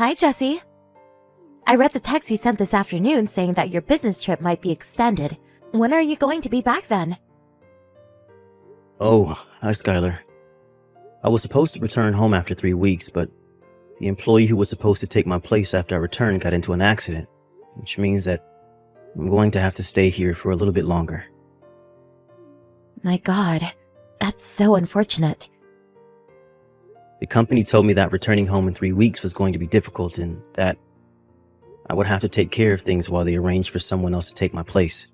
Hi, Jesse. I read the text you sent this afternoon saying that your business trip might be extended. When are you going to be back then? Oh, hi, Skylar. I was supposed to return home after 3 weeks, but the employee who was supposed to take my place after I returned got into an accident, which means that I'm going to have to stay here for a little bit longer. My God, that's so unfortunate. The company told me that returning home in 3 weeks was going to be difficult and that I would have to take care of things while they arranged for someone else to take my place.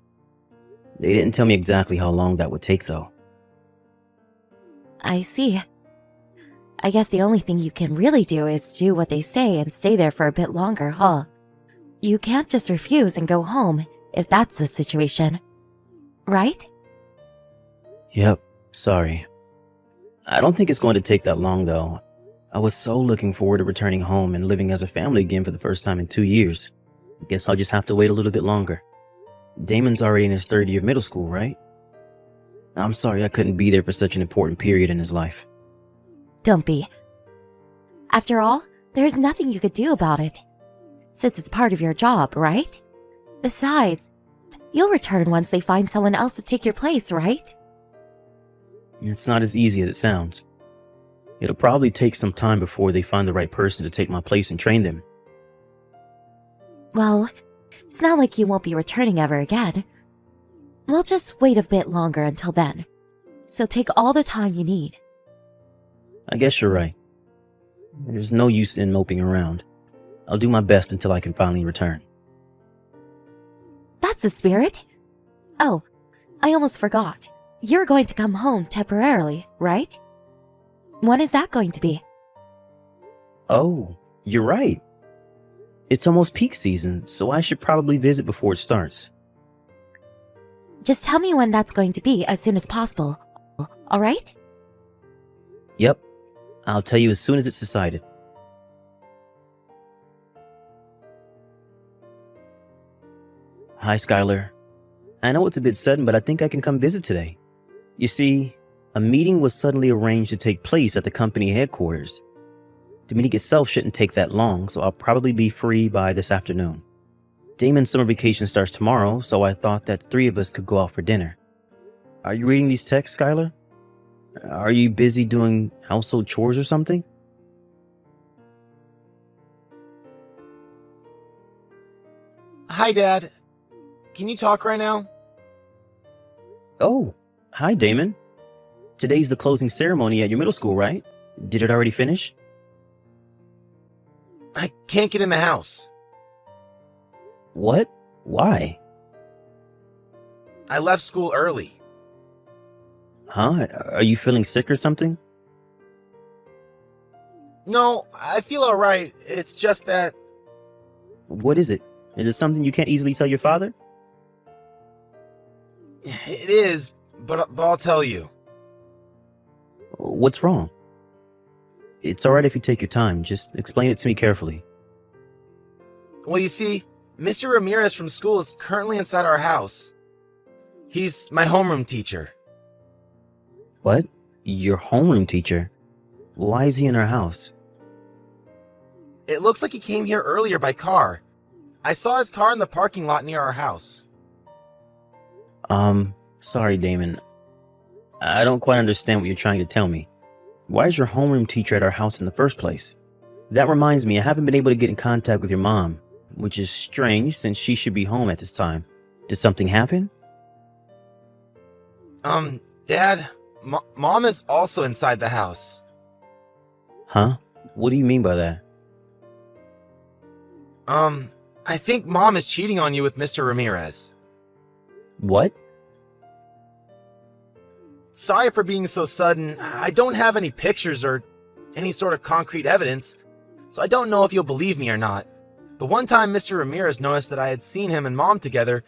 They didn't tell me exactly how long that would take, though. I see. I guess the only thing you can really do is do what they say and stay there for a bit longer, huh? You can't just refuse and go home if that's the situation. Right? Yep, sorry. I don't think it's going to take that long, though. I was so looking forward to returning home and living as a family again for the first time in 2 years. I guess I'll just have to wait a little bit longer. Damon's already in his third year of middle school, right? I'm sorry I couldn't be there for such an important period in his life. Don't be. After all, there's nothing you could do about it. Since it's part of your job, right? Besides, you'll return once they find someone else to take your place, right? It's not as easy as it sounds. It'll probably take some time before they find the right person to take my place and train them. Well, it's not like you won't be returning ever again. We'll just wait a bit longer until then. So take all the time you need. I guess you're right. There's no use in moping around. I'll do my best until I can finally return. That's the spirit. Oh, I almost forgot. You're going to come home temporarily, right? When is that going to be? Oh, you're right. It's almost peak season, so I should probably visit before it starts. Just tell me when that's going to be as soon as possible, all right? Yep, I'll tell you as soon as it's decided. Hi, Skylar. I know it's a bit sudden, but I think I can come visit today. You see, a meeting was suddenly arranged to take place at the company headquarters. The meeting itself shouldn't take that long, so I'll probably be free by this afternoon. Damon's summer vacation starts tomorrow, so I thought that 3 of us could go out for dinner. Are you reading these texts, Skylar? Are you busy doing household chores or something? Hi, Dad. Can you talk right now? Oh, hi, Damon. Today's the closing ceremony at your middle school, right? Did it already finish? I can't get in the house. What? Why? I left school early. Huh? Are you feeling sick or something? No, I feel alright. It's just that... What is it? Is it something you can't easily tell your father? It is, but I'll tell you. What's wrong? It's alright if you take your time. Just explain it to me carefully. Well, you see, Mr. Ramirez from school is currently inside our house. He's my homeroom teacher. What? Your homeroom teacher? Why is he in our house? It looks like he came here earlier by car. I saw his car in the parking lot near our house. Sorry, Damon. I don't quite understand what you're trying to tell me. Why is your homeroom teacher at our house in the first place? That reminds me, I haven't been able to get in contact with your mom, which is strange since she should be home at this time. Did something happen? Dad, Mom is also inside the house. Huh? What do you mean by that? I think Mom is cheating on you with Mr. Ramirez. What? Sorry for being so sudden. I don't have any pictures or any sort of concrete evidence, so I don't know if you'll believe me or not. But one time Mr. Ramirez noticed that I had seen him and Mom together,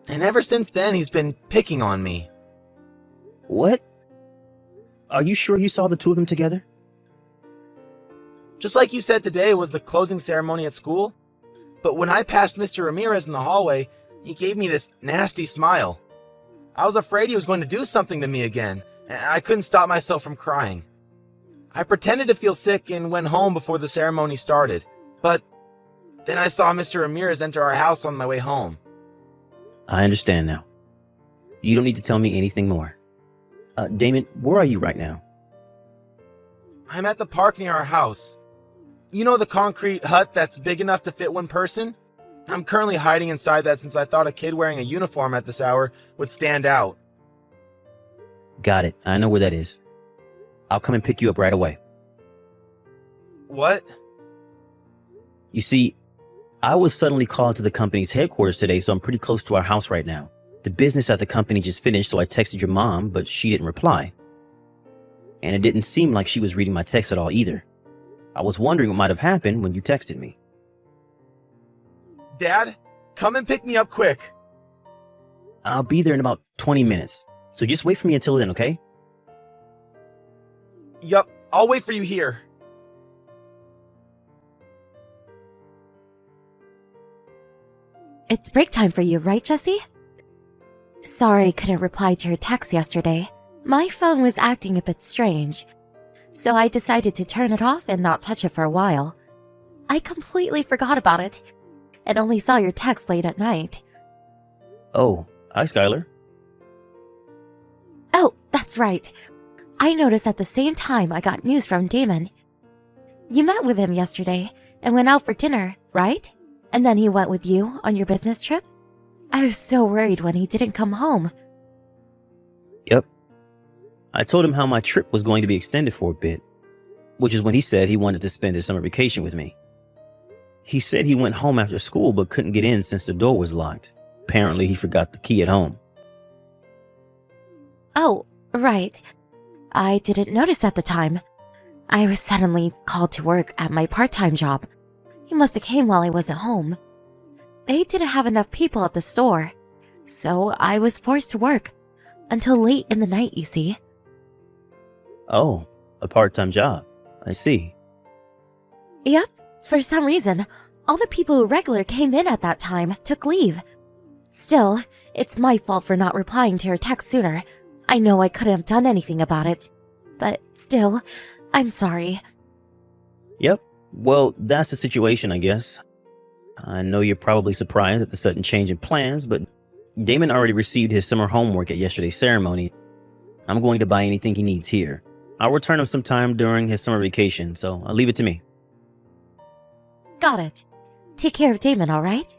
and ever since then he's been picking on me. What? Are you sure you saw the 2 of them together? Just like you said today was the closing ceremony at school, but when I passed Mr. Ramirez in the hallway, he gave me this nasty smile. I was afraid he was going to do something to me again, and I couldn't stop myself from crying. I pretended to feel sick and went home before the ceremony started. But then I saw Mr. Ramirez enter our house on my way home. I understand now. You don't need to tell me anything more. Damon, where are you right now? I'm at the park near our house. You know the concrete hut that's big enough to fit one person? I'm currently hiding inside that since I thought a kid wearing a uniform at this hour would stand out. Got it. I know where that is. I'll come and pick you up right away. What? You see, I was suddenly called to the company's headquarters today, so I'm pretty close to our house right now. The business at the company just finished, so I texted your mom, but she didn't reply. And it didn't seem like she was reading my text at all either. I was wondering what might have happened when you texted me. Dad, come and pick me up quick. I'll be there in about 20 minutes, so just wait for me until then, okay? Yup, I'll wait for you here. It's break time for you, right, Jesse? Sorry I couldn't reply to your text yesterday. My phone was acting a bit strange, so I decided to turn it off and not touch it for a while. I completely forgot about it and only saw your text late at night. Oh, hi, Skylar. Oh, that's right. I noticed at the same time I got news from Damon. You met with him yesterday and went out for dinner, right? And then he went with you on your business trip? I was so worried when he didn't come home. Yep. I told him how my trip was going to be extended for a bit, which is when he said he wanted to spend his summer vacation with me. He said he went home after school but couldn't get in since the door was locked. Apparently, he forgot the key at home. Oh, right. I didn't notice at the time. I was suddenly called to work at my part-time job. He must have came while I wasn't home. They didn't have enough people at the store, so I was forced to work. Until late in the night, you see. Oh, a part-time job. I see. Yep, for some reason, all the people who regular came in at that time took leave. Still, it's my fault for not replying to your text sooner. I know I couldn't have done anything about it. But still, I'm sorry. Yep. Well, that's the situation, I guess. I know you're probably surprised at the sudden change in plans, but Damon already received his summer homework at yesterday's ceremony. I'm going to buy anything he needs here. I'll return him sometime during his summer vacation, so I'll leave it to me. Got it. Take care of Damon, all right?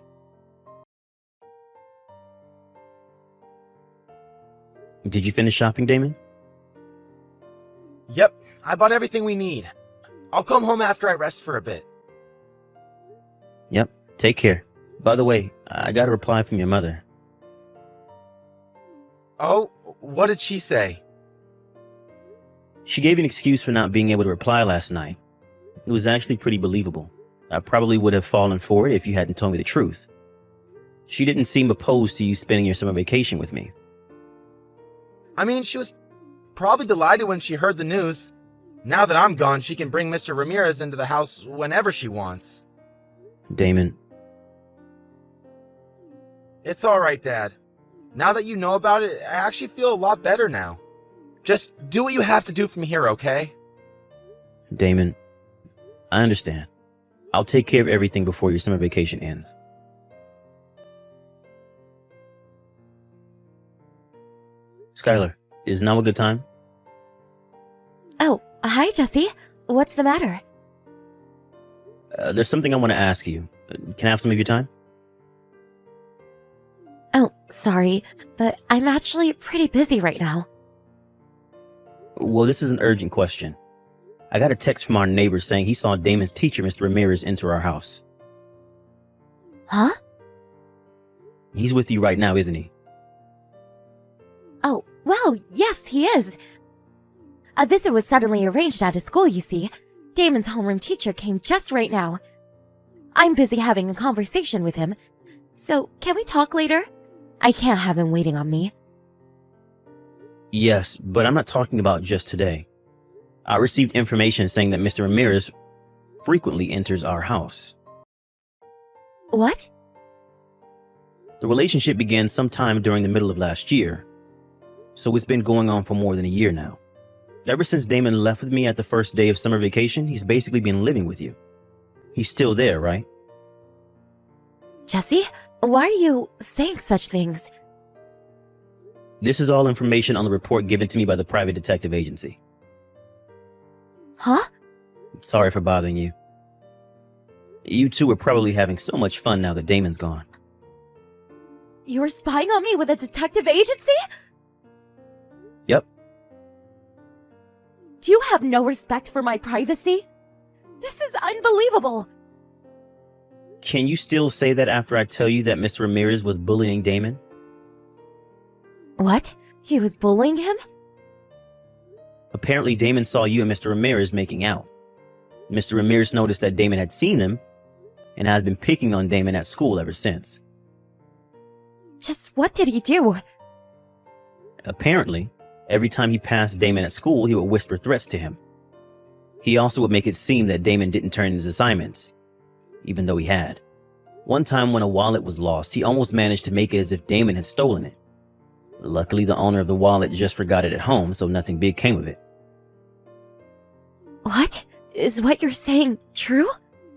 Did you finish shopping, Damon? Yep, I bought everything we need. I'll come home after I rest for a bit. Yep, take care. By the way, I got a reply from your mother. Oh, what did she say? She gave an excuse for not being able to reply last night. It was actually pretty believable. I probably would have fallen for it if you hadn't told me the truth. She didn't seem opposed to you spending your summer vacation with me. I mean, she was probably delighted when she heard the news. Now that I'm gone, she can bring Mr. Ramirez into the house whenever she wants. Damon. It's alright, Dad. Now that you know about it, I actually feel a lot better now. Just do what you have to do from here, okay? Damon, I understand. I'll take care of everything before your summer vacation ends. Skylar, is now a good time? Oh, hi, Jesse. What's the matter? There's something I want to ask you. Can I have some of your time? Oh, sorry, but I'm actually pretty busy right now. Well, this is an urgent question. I got a text from our neighbor saying he saw Damon's teacher, Mr. Ramirez, enter our house. Huh? He's with you right now, isn't he? Oh, well, yes, he is. A visit was suddenly arranged at his school, you see. Damon's homeroom teacher came just right now. I'm busy having a conversation with him. So, can we talk later? I can't have him waiting on me. Yes, but I'm not talking about just today. I received information saying that Mr. Ramirez frequently enters our house. What? The relationship began sometime during the middle of last year, so it's been going on for more than a year now. Ever since Damon left with me at the first day of summer vacation, he's basically been living with you. He's still there, right? Jesse, why are you saying such things? This is all information on the report given to me by the private detective agency. Huh? Sorry for bothering you. You two are probably having so much fun now that Damon's gone. You're spying on me with a detective agency? Yep. Do you have no respect for my privacy? This is unbelievable. Can you still say that after I tell you that Mr. Ramirez was bullying Damon? What? He was bullying him? Apparently, Damon saw you and Mr. Ramirez making out. Mr. Ramirez noticed that Damon had seen them and has been picking on Damon at school ever since. Just what did he do? Apparently, every time he passed Damon at school, he would whisper threats to him. He also would make it seem that Damon didn't turn in his assignments, even though he had. One time when a wallet was lost, he almost managed to make it as if Damon had stolen it. Luckily, the owner of the wallet just forgot it at home, so nothing big came of it. What? Is what you're saying true?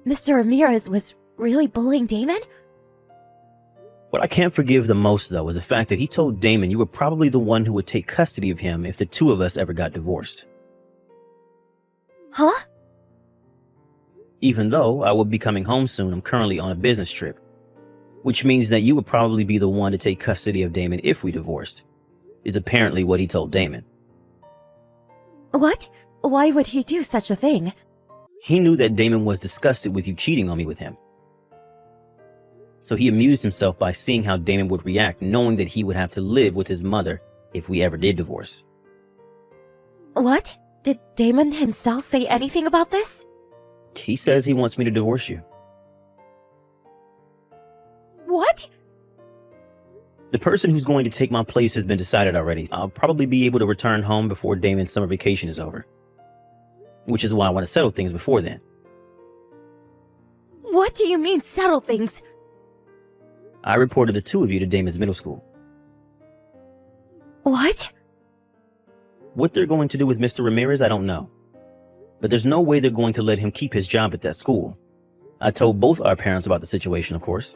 Mr. Ramirez was really bullying Damon? What I can't forgive the most, though, is the fact that he told Damon you were probably the one who would take custody of him if the two of us ever got divorced. Huh? Even though I will be coming home soon, I'm currently on a business trip, which means that you would probably be the one to take custody of Damon if we divorced, is apparently what he told Damon. What? Why would he do such a thing? He knew that Damon was disgusted with you cheating on me with him. So he amused himself by seeing how Damon would react, knowing that he would have to live with his mother if we ever did divorce. What? Did Damon himself say anything about this? He says he wants me to divorce you. What? The person who's going to take my place has been decided already. I'll probably be able to return home before Damon's summer vacation is over. Which is why I want to settle things before then. What do you mean, settle things? I reported the two of you to Damon's middle school. What? What they're going to do with Mr. Ramirez, I don't know. But there's no way they're going to let him keep his job at that school. I told both our parents about the situation, of course.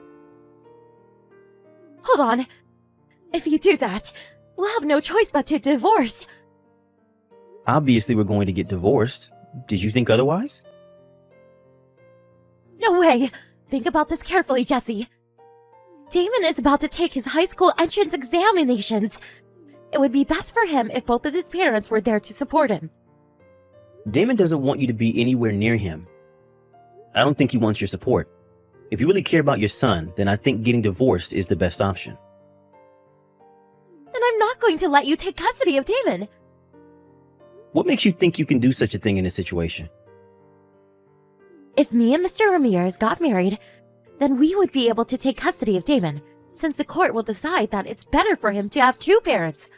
Hold on. If you do that, we'll have no choice but to divorce. Obviously, we're going to get divorced. Did you think otherwise? No way. Think about this carefully, Jesse. Damon is about to take his high school entrance examinations. It would be best for him if both of his parents were there to support him. Damon doesn't want you to be anywhere near him. I don't think he wants your support. If you really care about your son, then I think getting divorced is the best option. Then I'm not going to let you take custody of Damon. What makes you think you can do such a thing in this situation? If me and Mr. Ramirez got married, then we would be able to take custody of Damon, since the court will decide that it's better for him to have two parents.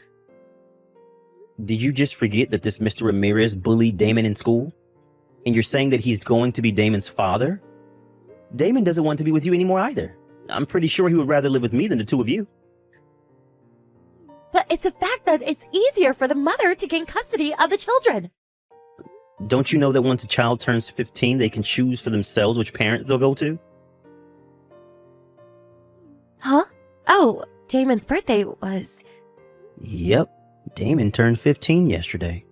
Did you just forget that this Mr. Ramirez bullied Damon in school? And you're saying that he's going to be Damon's father? Damon doesn't want to be with you anymore either. I'm pretty sure he would rather live with me than the two of you. But it's a fact that it's easier for the mother to gain custody of the children. Don't you know that once a child turns 15, they can choose for themselves which parent they'll go to? Huh? Oh, Damon's birthday was... Yep, Damon turned 15 yesterday.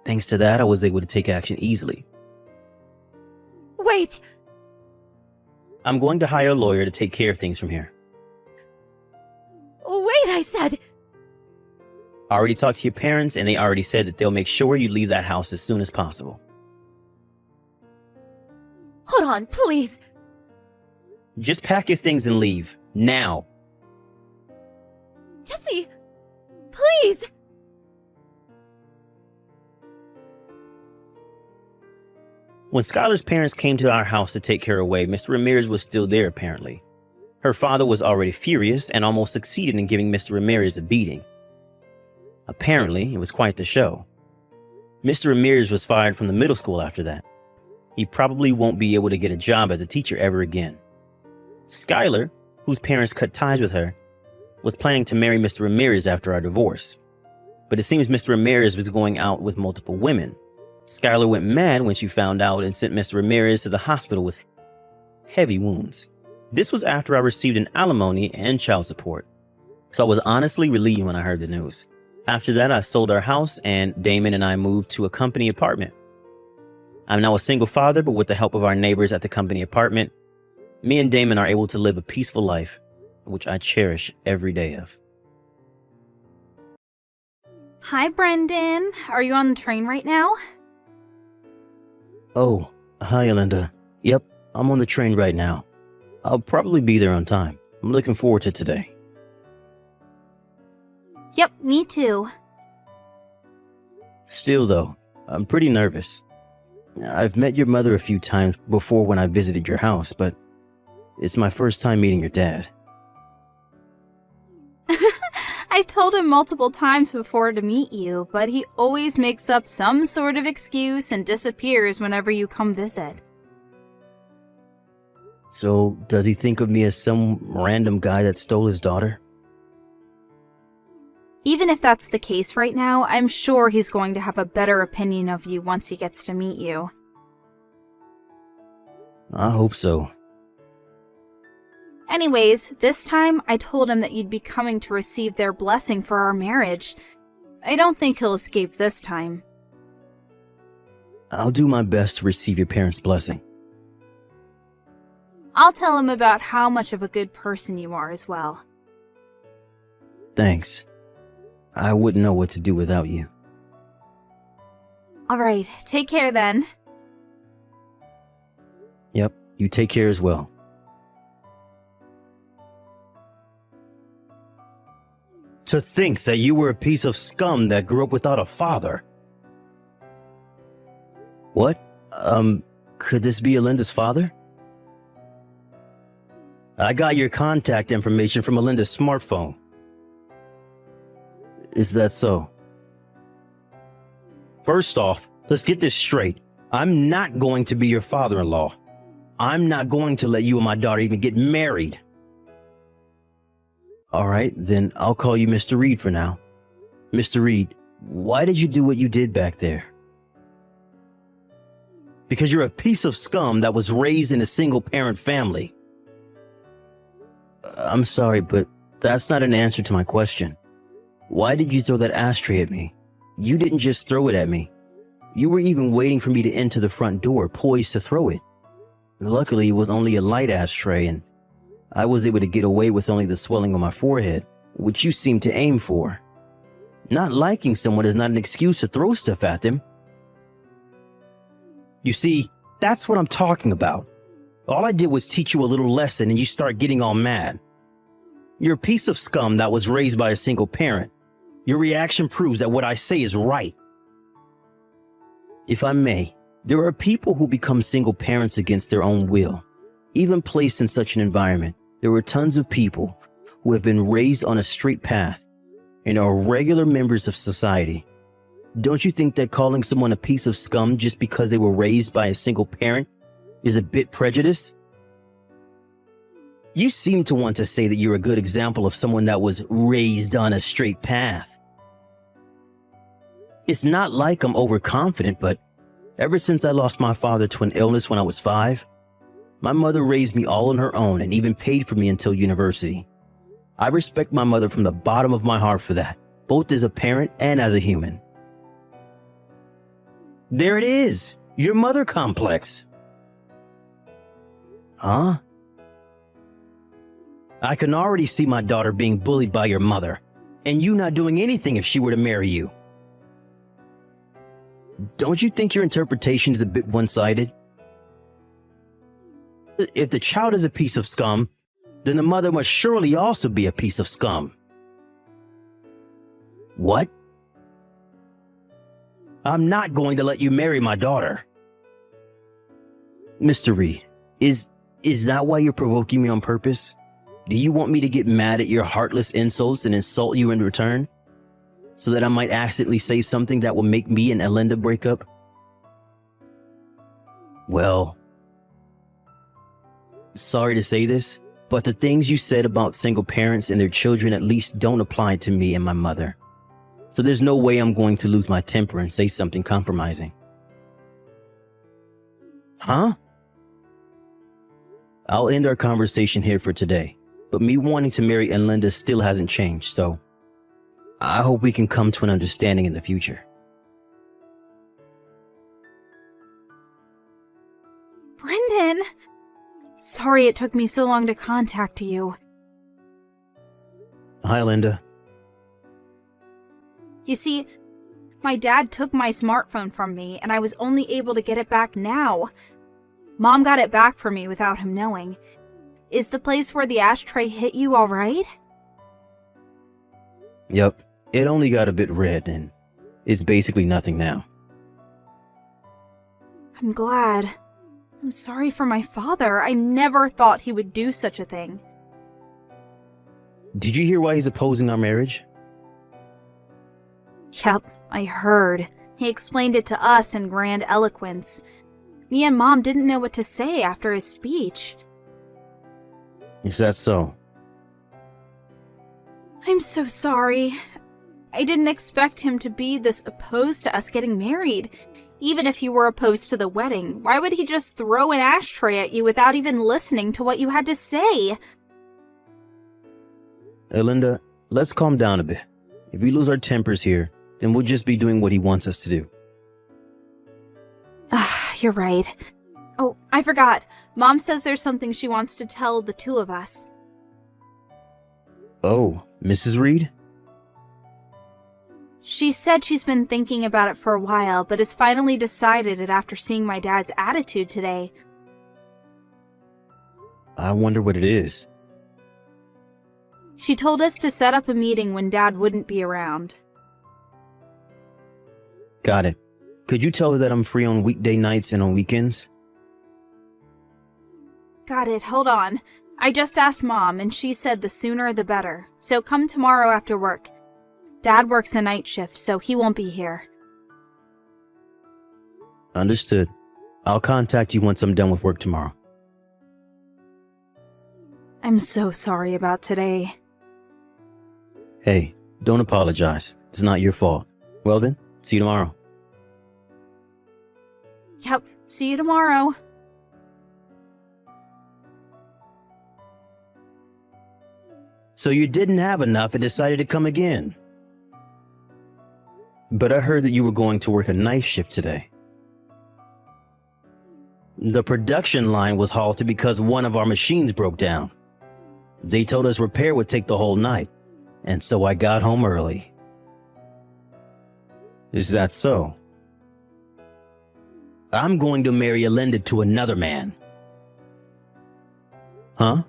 Thanks to that, I was able to take action easily. Wait! I'm going to hire a lawyer to take care of things from here. Wait, I said! I already talked to your parents, and they already said that they'll make sure you leave that house as soon as possible. Hold on, please! Just pack your things and leave. Now! Jesse! Please! When Skylar's parents came to our house to take her away, Mr. Ramirez was still there apparently. Her father was already furious and almost succeeded in giving Mr. Ramirez a beating. Apparently, it was quite the show. Mr. Ramirez was fired from the middle school after that. He probably won't be able to get a job as a teacher ever again. Skylar, whose parents cut ties with her, was planning to marry Mr. Ramirez after our divorce. But it seems Mr. Ramirez was going out with multiple women, Skylar went mad when she found out and sent Mr. Ramirez to the hospital with heavy wounds. This was after I received an alimony and child support. So I was honestly relieved when I heard the news. After that, I sold our house and Damon and I moved to a company apartment. I'm now a single father, but with the help of our neighbors at the company apartment, me and Damon are able to live a peaceful life, which I cherish every day of. Hi, Brendan. Are you on the train right now? Oh, hi, Alinda. Yep, I'm on the train right now. I'll probably be there on time. I'm looking forward to today. Yep, me too. Still, though, I'm pretty nervous. I've met your mother a few times before when I visited your house, but it's my first time meeting your dad. I've told him multiple times before to meet you, but he always makes up some sort of excuse and disappears whenever you come visit. So, does he think of me as some random guy that stole his daughter? Even if that's the case right now, I'm sure he's going to have a better opinion of you once he gets to meet you. I hope so. Anyways, this time I told him that you'd be coming to receive their blessing for our marriage. I don't think he'll escape this time. I'll do my best to receive your parents' blessing. I'll tell him about how much of a good person you are as well. Thanks. I wouldn't know what to do without you. Alright, take care then. Yep, you take care as well. To think that you were a piece of scum that grew up without a father. What? Could this be Alinda's father? I got your contact information from Alinda's smartphone. Is that so? First off, let's get this straight. I'm not going to be your father-in-law. I'm not going to let you and my daughter even get married. All right, then I'll call you Mr. Reed for now. Mr. Reed, why did you do what you did back there? Because you're a piece of scum that was raised in a single-parent family. I'm sorry, but that's not an answer to my question. Why did you throw that ashtray at me? You didn't just throw it at me. You were even waiting for me to enter the front door, poised to throw it. Luckily, it was only a light ashtray, and I was able to get away with only the swelling on my forehead, which you seemed to aim for. Not liking someone is not an excuse to throw stuff at them. You see, that's what I'm talking about. All I did was teach you a little lesson and you start getting all mad. You're a piece of scum that was raised by a single parent. Your reaction proves that what I say is right. If I may, there are people who become single parents against their own will. Even placed in such an environment, there were tons of people who have been raised on a straight path and are regular members of society. Don't you think that calling someone a piece of scum just because they were raised by a single parent is a bit prejudiced? You seem to want to say that you're a good example of someone that was raised on a straight path. It's not like I'm overconfident, but ever since I lost my father to an illness when I was 5, my mother raised me all on her own and even paid for me until university. I respect my mother from the bottom of my heart for that, both as a parent and as a human. There it is, your mother complex. Huh? I can already see my daughter being bullied by your mother, and you not doing anything if she were to marry you. Don't you think your interpretation is a bit one-sided? If the child is a piece of scum, then the mother must surely also be a piece of scum. What? I'm not going to let you marry my daughter. Mr. Reed, is that why you're provoking me on purpose? Do you want me to get mad at your heartless insults and insult you in return? So that I might accidentally say something that will make me and Alinda break up? Well, sorry to say this, but the things you said about single parents and their children at least don't apply to me and my mother. So there's no way I'm going to lose my temper and say something compromising. Huh? I'll end our conversation here for today, but me wanting to marry Erlinda still hasn't changed, so I hope we can come to an understanding in the future. Brendan! Sorry it took me so long to contact you. Hi, Linda. You see, my dad took my smartphone from me, and I was only able to get it back now. Mom got it back for me without him knowing. Is the place where the ashtray hit you all right? Yep, it only got a bit red, and it's basically nothing now. I'm glad. I'm sorry for my father. I never thought he would do such a thing. Did you hear why he's opposing our marriage? Yep, I heard. He explained it to us in grand eloquence. Me and Mom didn't know what to say after his speech. Is that so? I'm so sorry. I didn't expect him to be this opposed to us getting married. Even if you were opposed to the wedding, why would he just throw an ashtray at you without even listening to what you had to say? Erlinda, let's calm down a bit. If we lose our tempers here, then we'll just be doing what he wants us to do. You're right. Oh, I forgot. Mom says there's something she wants to tell the two of us. Oh, Mrs. Reed? She said she's been thinking about it for a while, but has finally decided it after seeing my dad's attitude today. I wonder what it is. She told us to set up a meeting when Dad wouldn't be around. Got it. Could you tell her that I'm free on weekday nights and on weekends? Got it, hold on. I just asked Mom, and she said the sooner the better. So come tomorrow after work. Dad works a night shift, so he won't be here. Understood. I'll contact you once I'm done with work tomorrow. I'm so sorry about today. Hey, don't apologize. It's not your fault. Well then, see you tomorrow. Yep, see you tomorrow. So you didn't have enough and decided to come again. But I heard that you were going to work a night shift today. The production line was halted because one of our machines broke down. They told us repair would take the whole night, and so I got home early. Is that so? I'm going to marry Erlinda to another man. Huh?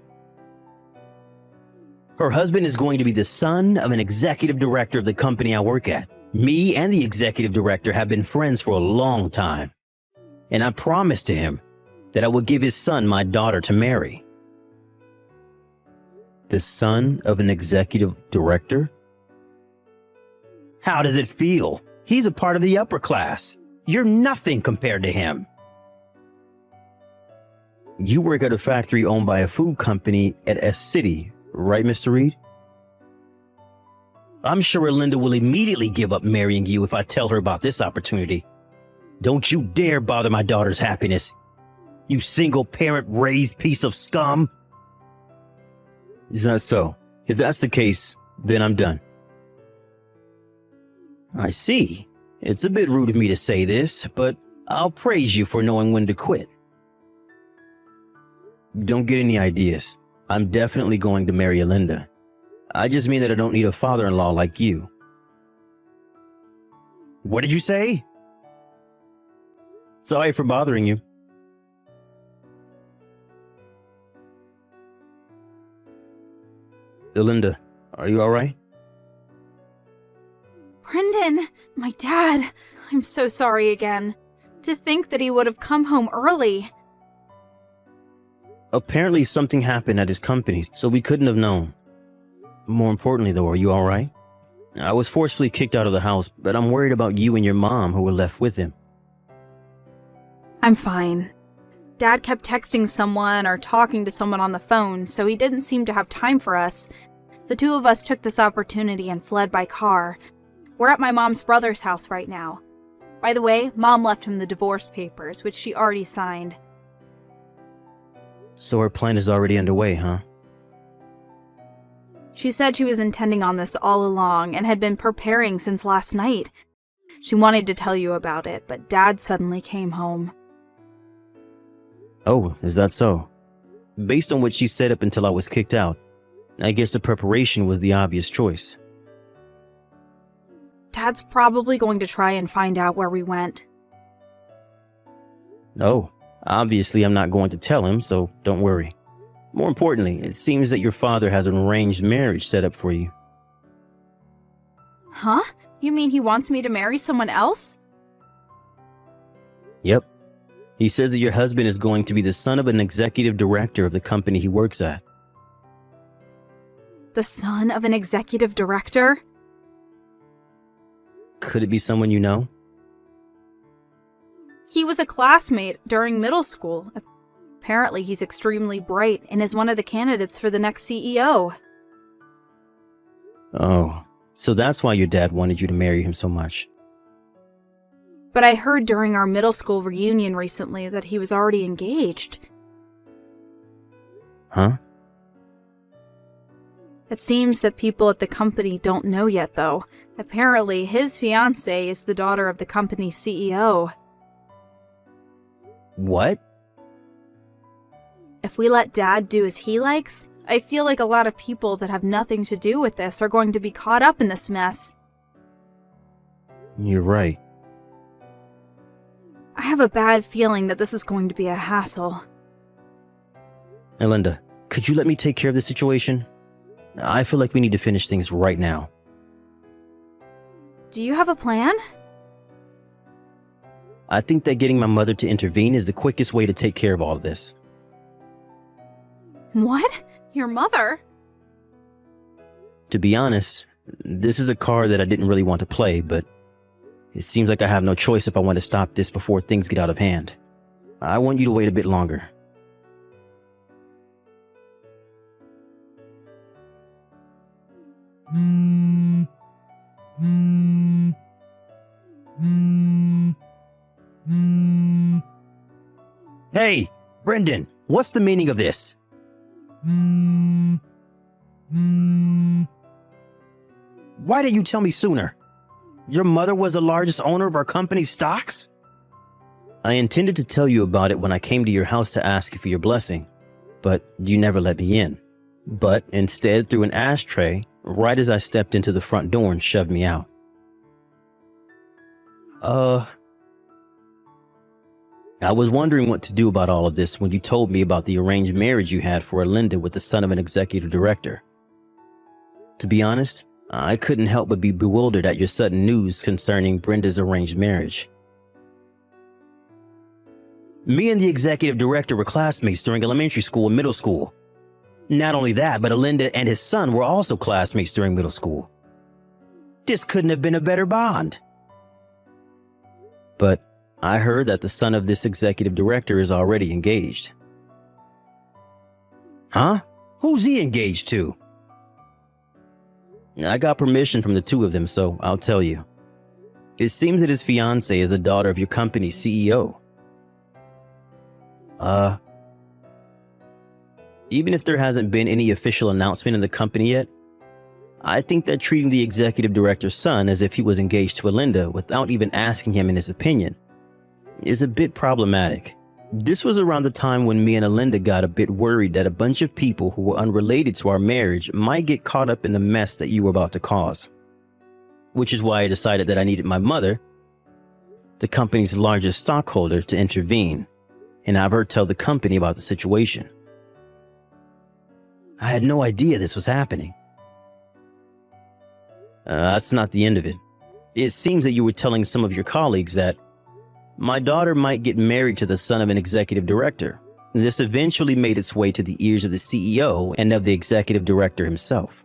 Her husband is going to be the son of an executive director of the company I work at. Me and the executive director have been friends for a long time, and I promised to him that I would give his son my daughter to marry. The son of an executive director? How does it feel? He's a part of the upper class. You're nothing compared to him. You work at a factory owned by a food company at S City, right, Mr. Reed? I'm sure Erlinda will immediately give up marrying you if I tell her about this opportunity. Don't you dare bother my daughter's happiness, you single-parent raised piece of scum. Is that so? If that's the case, then I'm done. I see. It's a bit rude of me to say this, but I'll praise you for knowing when to quit. Don't get any ideas. I'm definitely going to marry Erlinda. I just mean that I don't need a father-in-law like you. What did you say? Sorry for bothering you. Erlinda, are you all right? Brendan, my dad. I'm so sorry again. To think that he would have come home early. Apparently something happened at his company, so we couldn't have known. More importantly though, are you all right? I was forcefully kicked out of the house, but I'm worried about you and your mom who were left with him. I'm fine. Dad kept texting someone or talking to someone on the phone, so he didn't seem to have time for us. The two of us took this opportunity and fled by car. We're at my mom's brother's house right now. By the way, Mom left him the divorce papers, which she already signed. So her plan is already underway, huh? She said she was intending on this all along and had been preparing since last night. She wanted to tell you about it, but Dad suddenly came home. Oh, is that so? Based on what she said up until I was kicked out, I guess the preparation was the obvious choice. Dad's probably going to try and find out where we went. Oh, obviously I'm not going to tell him, so don't worry. More importantly, it seems that your father has an arranged marriage set up for you. Huh? You mean he wants me to marry someone else? Yep. He says that your husband is going to be the son of an executive director of the company he works at. The son of an executive director? Could it be someone you know? He was a classmate during middle school. Apparently he's extremely bright and is one of the candidates for the next CEO. Oh, so that's why your dad wanted you to marry him so much. But I heard during our middle school reunion recently that he was already engaged. Huh? It seems that people at the company don't know yet, though. Apparently, his fiancée is the daughter of the company's CEO. What? If we let Dad do as he likes, I feel like a lot of people that have nothing to do with this are going to be caught up in this mess. You're right. I have a bad feeling that this is going to be a hassle. Hey, Linda, could you let me take care of the situation? I feel like we need to finish things right now. Do you have a plan? I think that getting my mother to intervene is the quickest way to take care of all of this. What? Your mother? To be honest, this is a card that I didn't really want to play, but it seems like I have no choice if I want to stop this before things get out of hand. I want you to wait a bit longer. Hey, Brendan, what's the meaning of this? Why didn't you tell me sooner? Your mother was the largest owner of our company's stocks? I intended to tell you about it when I came to your house to ask you for your blessing, but you never let me in. But instead threw an ashtray right as I stepped into the front door and shoved me out. I was wondering what to do about all of this when you told me about the arranged marriage you had for Alinda with the son of an executive director. To be honest, I couldn't help but be bewildered at your sudden news concerning Brenda's arranged marriage. Me and the executive director were classmates during elementary school and middle school. Not only that, but Alinda and his son were also classmates during middle school. This couldn't have been a better bond. But I heard that the son of this executive director is already engaged. Huh? Who's he engaged to? I got permission from the two of them, so I'll tell you. It seems that his fiancée is the daughter of your company's CEO. Even if there hasn't been any official announcement in the company yet, I think that treating the executive director's son as if he was engaged to Alinda without even asking him in his opinion is a bit problematic. This was around the time when me and Alinda got a bit worried that a bunch of people who were unrelated to our marriage might get caught up in the mess that you were about to cause. Which is why I decided that I needed my mother, the company's largest stockholder, to intervene and have her tell the company about the situation. I had no idea this was happening. That's not the end of it. It seems that you were telling some of your colleagues that my daughter might get married to the son of an executive director. This eventually made its way to the ears of the CEO and of the executive director himself.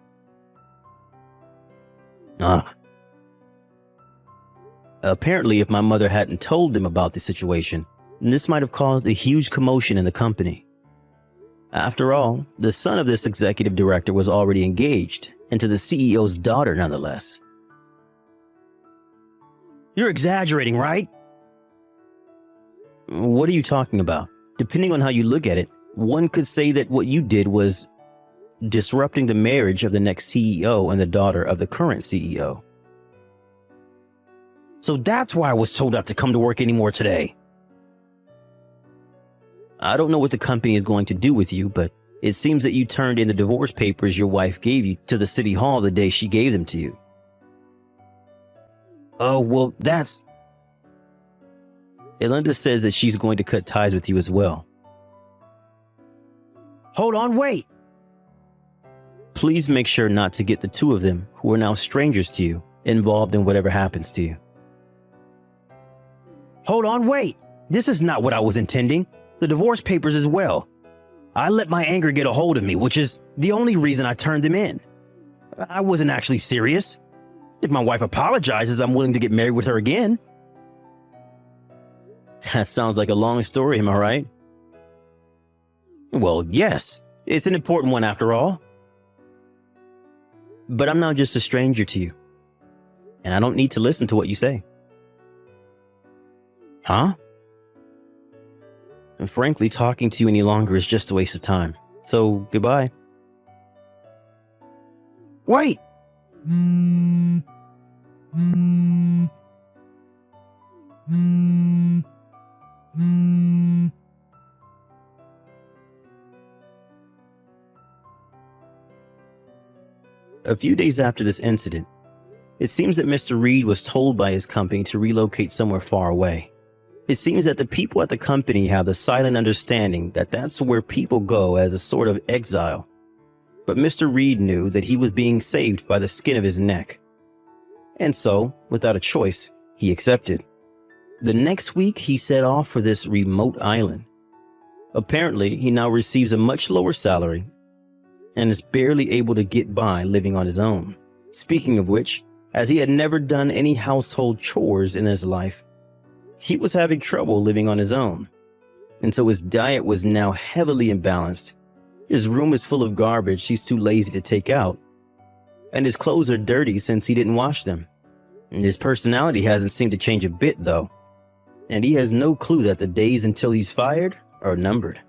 Apparently, if my mother hadn't told them about the situation, this might have caused a huge commotion in the company. After all, the son of this executive director was already engaged, and to the CEO's daughter nonetheless. You're exaggerating, right? What are you talking about? Depending on how you look at it, one could say that what you did was disrupting the marriage of the next CEO and the daughter of the current CEO. So that's why I was told not to come to work anymore today. I don't know what the company is going to do with you, but it seems that you turned in the divorce papers your wife gave you to the city hall the day she gave them to you. Oh, well, that's... Elinda says that she's going to cut ties with you as well. Hold on, wait! Please make sure not to get the two of them, who are now strangers to you, involved in whatever happens to you. Hold on, wait! This is not what I was intending. The divorce papers as well. I let my anger get a hold of me, which is the only reason I turned them in. I wasn't actually serious. If my wife apologizes, I'm willing to get married with her again. That sounds like a long story, am I right? Well, yes. It's an important one after all. But I'm now just a stranger to you. And I don't need to listen to what you say. Huh? And frankly, talking to you any longer is just a waste of time. So, goodbye. Wait! A few days after this incident, it seems that Mr. Reed was told by his company to relocate somewhere far away. It seems that the people at the company have the silent understanding that that's where people go as a sort of exile. But Mr. Reed knew that he was being saved by the skin of his neck. And so, without a choice, he accepted. The next week, he set off for this remote island. Apparently, he now receives a much lower salary and is barely able to get by living on his own. Speaking of which, as he had never done any household chores in his life, he was having trouble living on his own. And so his diet was now heavily imbalanced. His room is full of garbage he's too lazy to take out. And his clothes are dirty since he didn't wash them. And his personality hasn't seemed to change a bit though. And he has no clue that the days until he's fired are numbered.